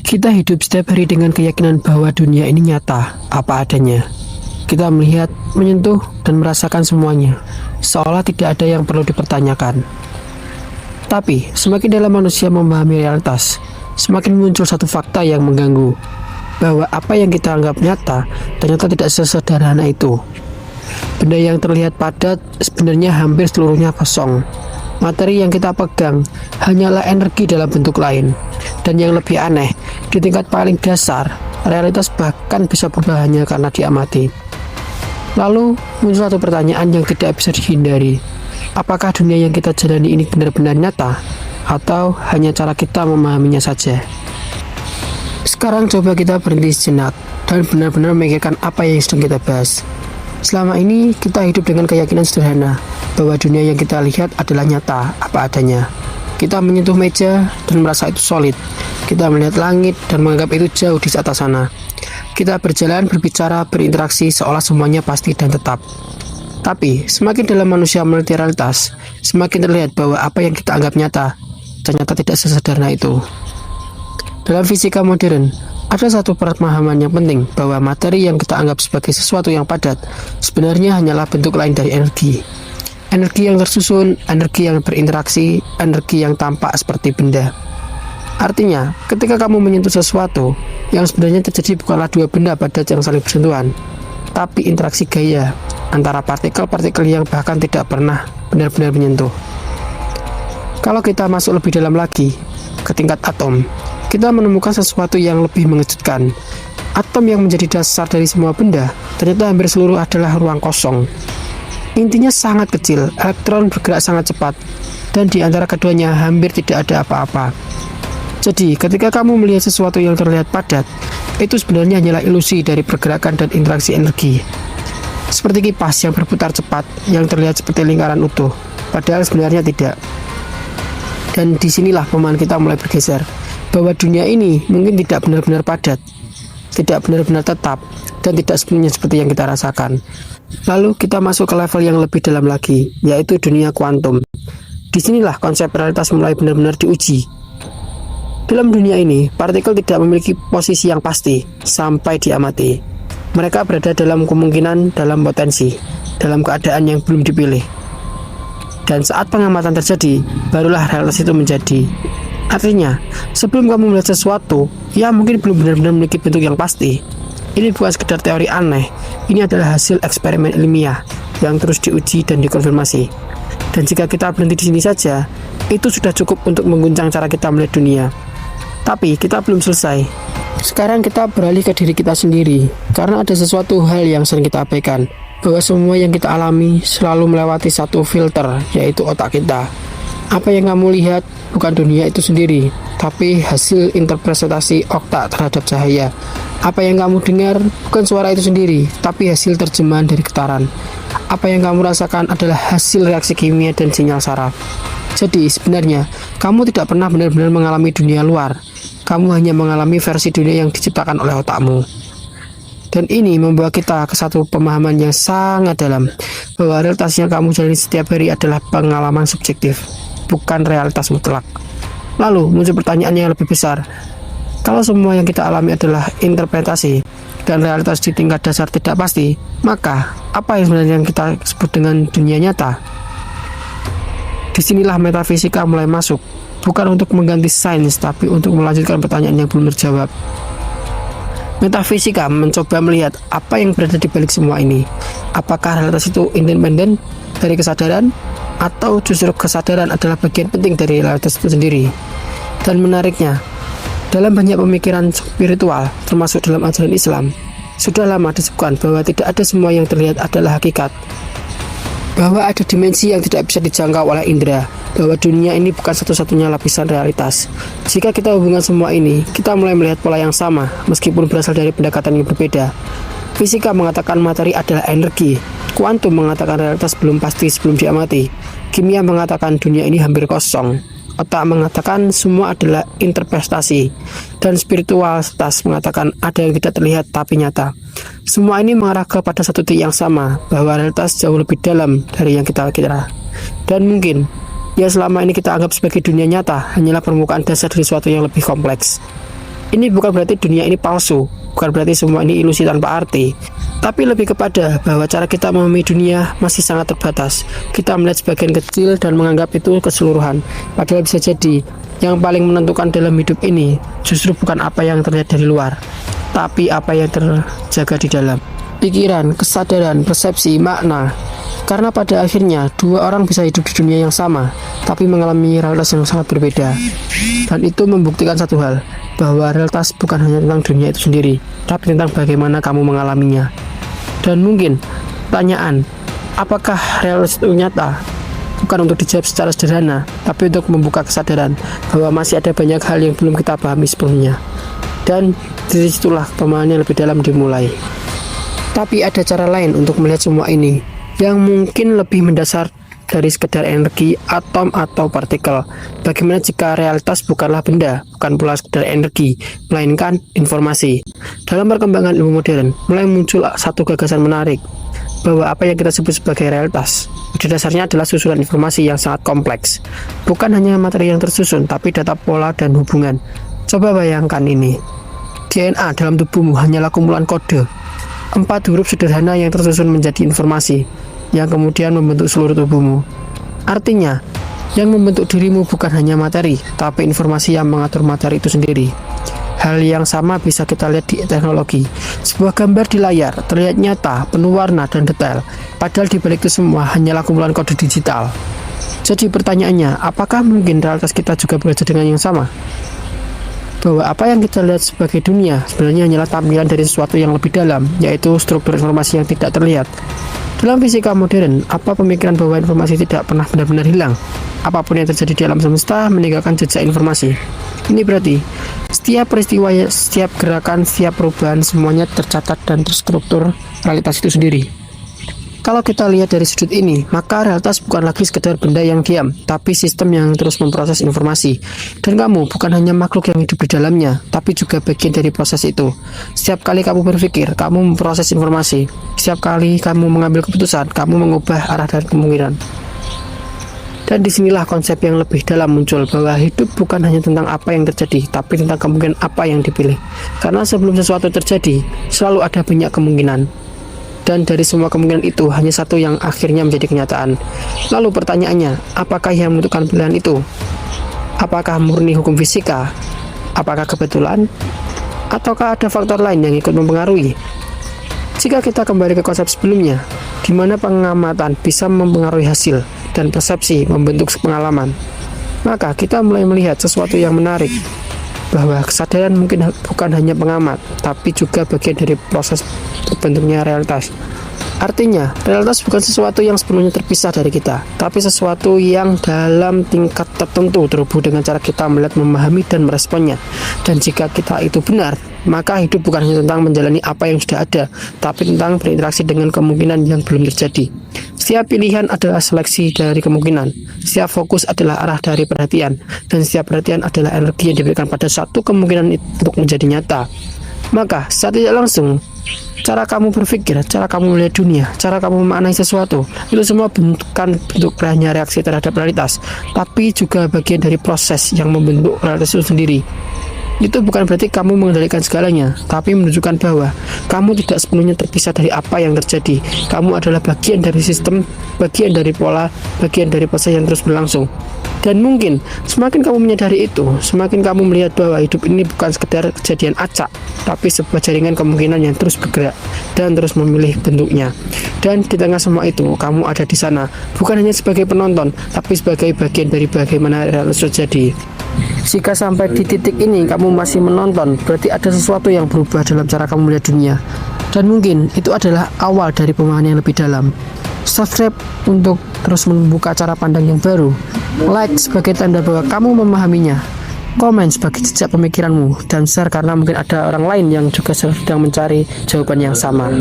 Kita hidup setiap hari dengan keyakinan bahwa dunia ini nyata, apa adanya. Kita melihat, menyentuh, dan merasakan semuanya, seolah tidak ada yang perlu dipertanyakan. Tapi, semakin dalam manusia memahami realitas, semakin muncul satu fakta yang mengganggu, bahwa apa yang kita anggap nyata, ternyata tidak sesederhana itu. Benda yang terlihat padat, sebenarnya hampir seluruhnya kosong. Materi yang kita pegang hanyalah energi dalam bentuk lain. Dan yang lebih aneh, di tingkat paling dasar, realitas bahkan bisa berubah hanya karena diamati. Lalu, muncul satu pertanyaan yang tidak bisa dihindari. Apakah dunia yang kita jalani ini benar-benar nyata? Atau hanya cara kita memahaminya saja? Sekarang coba kita berhenti sejenak dan benar-benar memikirkan apa yang sedang kita bahas. Selama ini, kita hidup dengan keyakinan sederhana bahwa dunia yang kita lihat adalah nyata, apa adanya. Kita menyentuh meja dan merasa itu solid. Kita melihat langit dan menganggap itu jauh di atas sana. Kita berjalan, berbicara, berinteraksi seolah semuanya pasti dan tetap. Tapi, semakin dalam manusia meneliti realitas, semakin terlihat bahwa apa yang kita anggap nyata ternyata tidak sesederhana itu. Dalam fisika modern, ada satu pemahaman yang penting bahwa materi yang kita anggap sebagai sesuatu yang padat sebenarnya hanyalah bentuk lain dari energi. Energi yang tersusun, energi yang berinteraksi, energi yang tampak seperti benda. Artinya, ketika kamu menyentuh sesuatu, yang sebenarnya terjadi bukanlah dua benda padat yang saling bersentuhan, tapi interaksi gaya antara partikel-partikel yang bahkan tidak pernah benar-benar menyentuh. Kalau kita masuk lebih dalam lagi, ke tingkat atom, kita menemukan sesuatu yang lebih mengejutkan. Atom yang menjadi dasar dari semua benda, ternyata hampir seluruh adalah ruang kosong. Intinya sangat kecil, elektron bergerak sangat cepat, dan di antara keduanya hampir tidak ada apa-apa. Jadi, ketika kamu melihat sesuatu yang terlihat padat, itu sebenarnya hanyalah ilusi dari pergerakan dan interaksi energi. Seperti kipas yang berputar cepat, yang terlihat seperti lingkaran utuh, padahal sebenarnya tidak. Dan disinilah pemahaman kita mulai bergeser, bahwa dunia ini mungkin tidak benar-benar padat, tidak benar-benar tetap, dan tidak sepenuhnya seperti yang kita rasakan. Lalu kita masuk ke level yang lebih dalam lagi, yaitu dunia kuantum. Disinilah konsep realitas mulai benar-benar diuji. Dalam dunia ini, partikel tidak memiliki posisi yang pasti sampai diamati. Mereka berada dalam kemungkinan, dalam potensi, dalam keadaan yang belum dipilih. Dan saat pengamatan terjadi, barulah realitas itu menjadi. Artinya, sebelum kamu melihat sesuatu, ya mungkin belum benar-benar memiliki bentuk yang pasti. Ini bukan sekedar teori aneh, ini adalah hasil eksperimen ilmiah yang terus diuji dan dikonfirmasi. Dan jika kita berhenti di sini saja, itu sudah cukup untuk mengguncang cara kita melihat dunia. Tapi kita belum selesai. Sekarang kita beralih ke diri kita sendiri, karena ada sesuatu hal yang sering kita abaikan, bahwa semua yang kita alami selalu melewati satu filter, yaitu otak kita. Apa yang kamu lihat bukan dunia itu sendiri, tapi hasil interpretasi otak terhadap cahaya. Apa yang kamu dengar bukan suara itu sendiri, tapi hasil terjemahan dari getaran. Apa yang kamu rasakan adalah hasil reaksi kimia dan sinyal saraf. Jadi sebenarnya, kamu tidak pernah benar-benar mengalami dunia luar. Kamu hanya mengalami versi dunia yang diciptakan oleh otakmu. Dan ini membawa kita ke satu pemahaman yang sangat dalam, bahwa realitas yang kamu jalani setiap hari adalah pengalaman subjektif, bukan realitas mutlak. Lalu muncul pertanyaan yang lebih besar. Kalau semua yang kita alami adalah interpretasi dan realitas di tingkat dasar tidak pasti, maka apa yang sebenarnya yang kita sebut dengan dunia nyata? Disinilah metafisika mulai masuk, bukan untuk mengganti sains, tapi untuk melanjutkan pertanyaan yang belum terjawab. Metafisika mencoba melihat apa yang berada di balik semua ini. Apakah realitas itu independen dari kesadaran, atau justru kesadaran adalah bagian penting dari realitas itu sendiri? Dan menariknya, dalam banyak pemikiran spiritual, termasuk dalam ajaran Islam, sudah lama disebutkan bahwa tidak ada semua yang terlihat adalah hakikat, bahwa ada dimensi yang tidak bisa dijangkau oleh indera, bahwa dunia ini bukan satu-satunya lapisan realitas. Jika kita hubungkan semua ini, kita mulai melihat pola yang sama, meskipun berasal dari pendekatan yang berbeda. Fisika mengatakan materi adalah energi, kuantum mengatakan realitas belum pasti sebelum diamati, kimia mengatakan dunia ini hampir kosong, otak mengatakan semua adalah interpretasi, dan spiritualitas mengatakan ada yang tidak terlihat tapi nyata. Semua ini mengarah kepada satu titik yang sama, bahwa realitas jauh lebih dalam dari yang kita kira. Dan mungkin, ya selama ini kita anggap sebagai dunia nyata, hanyalah permukaan dasar dari sesuatu yang lebih kompleks. Ini bukan berarti dunia ini palsu, bukan berarti semua ini ilusi tanpa arti, tapi lebih kepada bahwa cara kita memahami dunia masih sangat terbatas. Kita melihat sebagian kecil dan menganggap itu keseluruhan, padahal bisa jadi yang paling menentukan dalam hidup ini justru bukan apa yang terlihat dari luar, tapi apa yang terjaga di dalam pikiran, kesadaran, persepsi, makna. Karena pada akhirnya dua orang bisa hidup di dunia yang sama, tapi mengalami realitas yang sangat berbeda. Dan itu membuktikan satu hal, bahwa realitas bukan hanya tentang dunia itu sendiri, tapi tentang bagaimana kamu mengalaminya. Dan mungkin pertanyaan, apakah realitas itu nyata? Bukan untuk dijawab secara sederhana, tapi untuk membuka kesadaran bahwa masih ada banyak hal yang belum kita pahami sebelumnya. Dan dari situlah pemahaman yang lebih dalam dimulai. Tapi ada cara lain untuk melihat semua ini, yang mungkin lebih mendasar dari sekedar energi, atom, atau partikel. Bagaimana jika realitas bukanlah benda, bukan pula sekedar energi, melainkan informasi? Dalam perkembangan ilmu modern, mulai muncul satu gagasan menarik, bahwa apa yang kita sebut sebagai realitas, pada dasarnya adalah susunan informasi yang sangat kompleks. Bukan hanya materi yang tersusun, tapi data, pola, dan hubungan. Coba bayangkan ini. DNA dalam tubuhmu hanyalah kumpulan kode. 4 huruf sederhana yang tersusun menjadi informasi, yang kemudian membentuk seluruh tubuhmu. Artinya, yang membentuk dirimu bukan hanya materi, tapi informasi yang mengatur materi itu sendiri. Hal yang sama bisa kita lihat di teknologi. Sebuah gambar di layar terlihat nyata, penuh warna dan detail, padahal di balik itu semua hanyalah kumpulan kode digital. Jadi pertanyaannya, apakah mungkin realitas kita juga belajar dengan yang sama? Bahwa apa yang kita lihat sebagai dunia sebenarnya hanyalah tampilan dari sesuatu yang lebih dalam, yaitu struktur informasi yang tidak terlihat. Dalam fisika modern, apa pemikiran bahwa informasi tidak pernah benar-benar hilang? Apapun yang terjadi di alam semesta meninggalkan jejak informasi. Ini berarti setiap peristiwa, setiap gerakan, setiap perubahan semuanya tercatat dan terstruktur realitas itu sendiri. Kalau kita lihat dari sudut ini, maka realitas bukan lagi sekedar benda yang diam, tapi sistem yang terus memproses informasi. Dan kamu bukan hanya makhluk yang hidup di dalamnya, tapi juga bagian dari proses itu. Setiap kali kamu berpikir, kamu memproses informasi. Setiap kali kamu mengambil keputusan, kamu mengubah arah dan kemungkinan. Dan disinilah konsep yang lebih dalam muncul, bahwa hidup bukan hanya tentang apa yang terjadi, tapi tentang kemungkinan apa yang dipilih. Karena sebelum sesuatu terjadi, selalu ada banyak kemungkinan. Dan dari semua kemungkinan itu, hanya satu yang akhirnya menjadi kenyataan. Lalu pertanyaannya, apakah yang menentukan pilihan itu? Apakah murni hukum fisika? Apakah kebetulan? Ataukah ada faktor lain yang ikut mempengaruhi? Jika kita kembali ke konsep sebelumnya, di mana pengamatan bisa mempengaruhi hasil, dan persepsi membentuk pengalaman, maka kita mulai melihat sesuatu yang menarik, bahwa kesadaran mungkin bukan hanya pengamat, tapi juga bagian dari proses terbentuknya realitas. Artinya, realitas bukan sesuatu yang sepenuhnya terpisah dari kita, tapi sesuatu yang dalam tingkat tertentu terhubung dengan cara kita melihat, memahami, dan meresponnya. Dan jika kita itu benar, maka hidup bukan hanya tentang menjalani apa yang sudah ada, tapi tentang berinteraksi dengan kemungkinan yang belum terjadi. Setiap pilihan adalah seleksi dari kemungkinan, setiap fokus adalah arah dari perhatian, dan setiap perhatian adalah energi yang diberikan pada satu kemungkinan untuk menjadi nyata. Maka, saat tidak langsung, cara kamu berpikir, cara kamu melihat dunia, cara kamu memaknai sesuatu, itu semua bukan bentuk hanya reaksi terhadap realitas, tapi juga bagian dari proses yang membentuk realitas itu sendiri. Itu bukan berarti kamu mengendalikan segalanya, tapi menunjukkan bahwa kamu tidak sepenuhnya terpisah dari apa yang terjadi. Kamu adalah bagian dari sistem, bagian dari pola, bagian dari proses yang terus berlangsung. Dan mungkin semakin kamu menyadari itu, semakin kamu melihat bahwa hidup ini bukan sekedar kejadian acak, tapi sebuah jaringan kemungkinan yang terus bergerak dan terus memilih bentuknya. Dan di tengah semua itu, kamu ada di sana, bukan hanya sebagai penonton, tapi sebagai bagian dari bagaimana realitas terjadi. Jika sampai di titik ini kamu masih menonton, berarti ada sesuatu yang berubah dalam cara kamu melihat dunia. Dan mungkin itu adalah awal dari pemahaman yang lebih dalam. Subscribe untuk terus membuka cara pandang yang baru. Like sebagai tanda bahwa kamu memahaminya. Komen sebagai jejak pemikiranmu. Dan share karena mungkin ada orang lain yang juga sedang mencari jawaban yang sama.